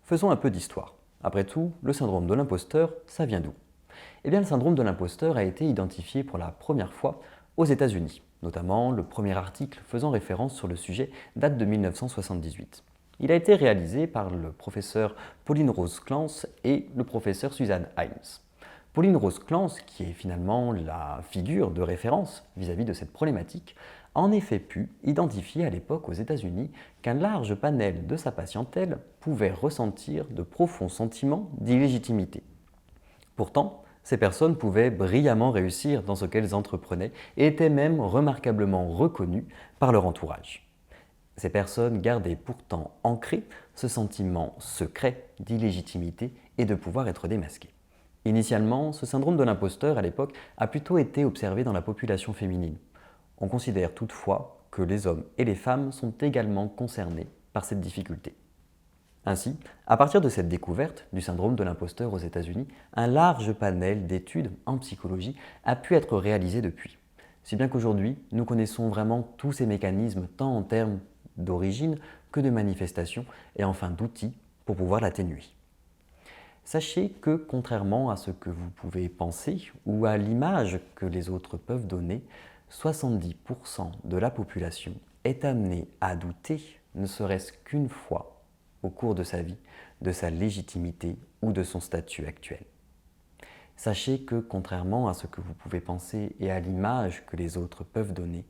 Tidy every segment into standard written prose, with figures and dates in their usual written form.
Faisons un peu d'histoire. Après tout, le syndrome de l'imposteur, ça vient d'où? Eh bien, le syndrome de l'imposteur a été identifié pour la première fois aux États-Unis. Notamment, le premier article faisant référence sur le sujet date de 1978. Il a été réalisé par le professeur Pauline Rose Clance et le professeur Suzanne Himes. Pauline Rose Clance, qui est finalement la figure de référence vis-à-vis de cette problématique, a en effet pu identifier à l'époque aux États-Unis qu'un large panel de sa patientèle pouvait ressentir de profonds sentiments d'illégitimité. Pourtant, ces personnes pouvaient brillamment réussir dans ce qu'elles entreprenaient et étaient même remarquablement reconnues par leur entourage. Ces personnes gardaient pourtant ancré ce sentiment secret d'illégitimité et de pouvoir être démasqué. Initialement, ce syndrome de l'imposteur à l'époque a plutôt été observé dans la population féminine. On considère toutefois que les hommes et les femmes sont également concernés par cette difficulté. Ainsi, à partir de cette découverte du syndrome de l'imposteur aux États-Unis, un large panel d'études en psychologie a pu être réalisé depuis. Si bien qu'aujourd'hui, nous connaissons vraiment tous ces mécanismes, tant en termes d'origine que de manifestation et enfin d'outils pour pouvoir l'atténuer. Sachez que contrairement à ce que vous pouvez penser ou à l'image que les autres peuvent donner, 70% de la population est amenée à douter, ne serait-ce qu'une fois au cours de sa vie, de sa légitimité ou de son statut actuel. Sachez que contrairement à ce que vous pouvez penser et à l'image que les autres peuvent donner,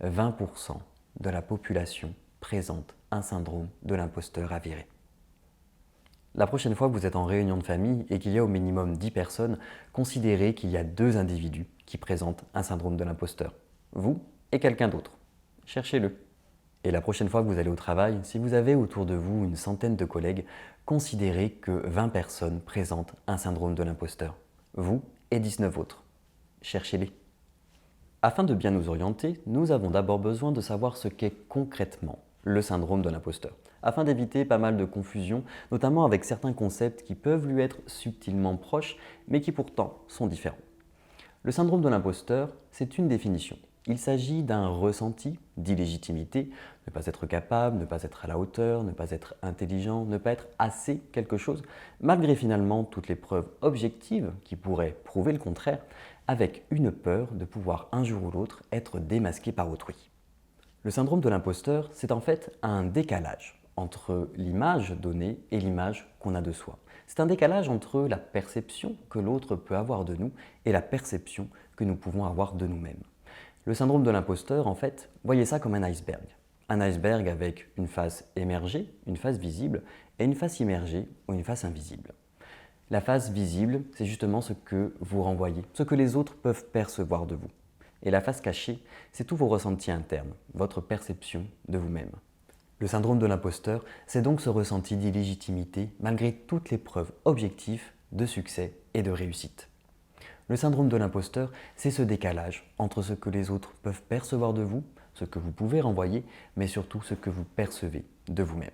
20% de la population présente un syndrome de l'imposteur avéré. La prochaine fois que vous êtes en réunion de famille et qu'il y a au minimum 10 personnes, considérez qu'il y a 2 individus qui présentent un syndrome de l'imposteur. Vous et quelqu'un d'autre. Cherchez-le. Et la prochaine fois que vous allez au travail, si vous avez autour de vous une centaine de collègues, considérez que 20 personnes présentent un syndrome de l'imposteur. Vous et 19 autres. Cherchez-les. Afin de bien nous orienter, nous avons d'abord besoin de savoir ce qu'est concrètement le syndrome de l'imposteur, afin d'éviter pas mal de confusion, notamment avec certains concepts qui peuvent lui être subtilement proches, mais qui pourtant sont différents. Le syndrome de l'imposteur, c'est une définition. Il s'agit d'un ressenti d'illégitimité, ne pas être capable, ne pas être à la hauteur, ne pas être intelligent, ne pas être assez quelque chose, malgré finalement toutes les preuves objectives qui pourraient prouver le contraire, avec une peur de pouvoir un jour ou l'autre être démasqué par autrui. Le syndrome de l'imposteur, c'est en fait un décalage entre l'image donnée et l'image qu'on a de soi. C'est un décalage entre la perception que l'autre peut avoir de nous et la perception que nous pouvons avoir de nous-mêmes. Le syndrome de l'imposteur, en fait, voyez ça comme un iceberg. Un iceberg avec une face émergée, une face visible, et une face immergée ou une face invisible. La face visible, c'est justement ce que vous renvoyez, ce que les autres peuvent percevoir de vous. Et la face cachée, c'est tous vos ressentis internes, votre perception de vous-même. Le syndrome de l'imposteur, c'est donc ce ressenti d'illégitimité malgré toutes les preuves objectives de succès et de réussite. Le syndrome de l'imposteur, c'est ce décalage entre ce que les autres peuvent percevoir de vous, ce que vous pouvez renvoyer, mais surtout ce que vous percevez de vous-même.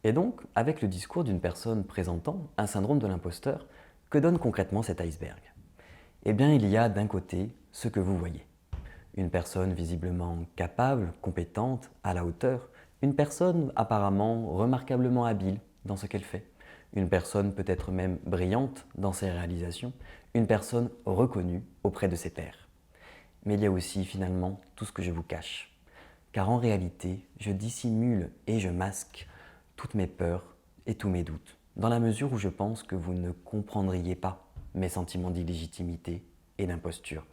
Et donc, avec le discours d'une personne présentant un syndrome de l'imposteur, que donne concrètement cet iceberg? Eh bien, il y a d'un côté ce que vous voyez. Une personne visiblement capable, compétente, à la hauteur. Une personne apparemment remarquablement habile dans ce qu'elle fait. Une personne peut-être même brillante dans ses réalisations. Une personne reconnue auprès de ses pairs. Mais il y a aussi finalement tout ce que je vous cache. Car en réalité, je dissimule et je masque toutes mes peurs et tous mes doutes, dans la mesure où je pense que vous ne comprendriez pas mes sentiments d'illégitimité et d'imposture.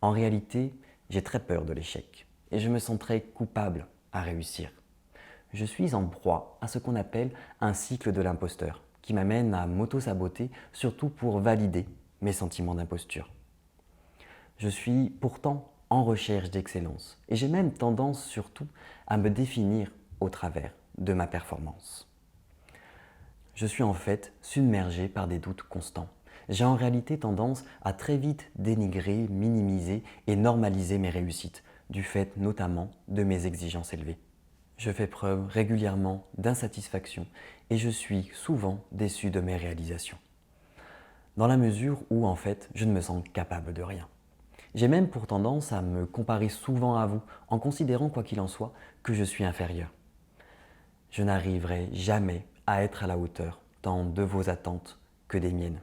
En réalité, j'ai très peur de l'échec et je me sentirais coupable à réussir. Je suis en proie à ce qu'on appelle un cycle de l'imposteur, qui m'amène à m'auto-saboter, surtout pour valider mes sentiments d'imposture. Je suis pourtant en recherche d'excellence et j'ai même tendance surtout à me définir au travers de ma performance. Je suis en fait submergé par des doutes constants. J'ai en réalité tendance à très vite dénigrer, minimiser et normaliser mes réussites, du fait notamment de mes exigences élevées. Je fais preuve régulièrement d'insatisfaction et je suis souvent déçu de mes réalisations. Dans la mesure où en fait je ne me sens capable de rien. J'ai même pour tendance à me comparer souvent à vous en considérant quoi qu'il en soit que je suis inférieur. Je n'arriverai jamais à être à la hauteur tant de vos attentes que des miennes,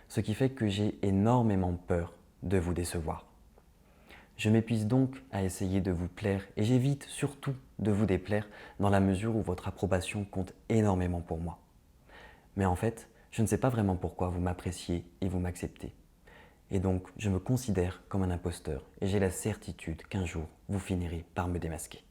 ce qui fait que j'ai énormément peur de vous décevoir. Je m'épuise donc à essayer de vous plaire et j'évite surtout de vous déplaire dans la mesure où votre approbation compte énormément pour moi. Mais en fait, je ne sais pas vraiment pourquoi vous m'appréciez et vous m'acceptez. Et donc, je me considère comme un imposteur et j'ai la certitude qu'un jour, vous finirez par me démasquer.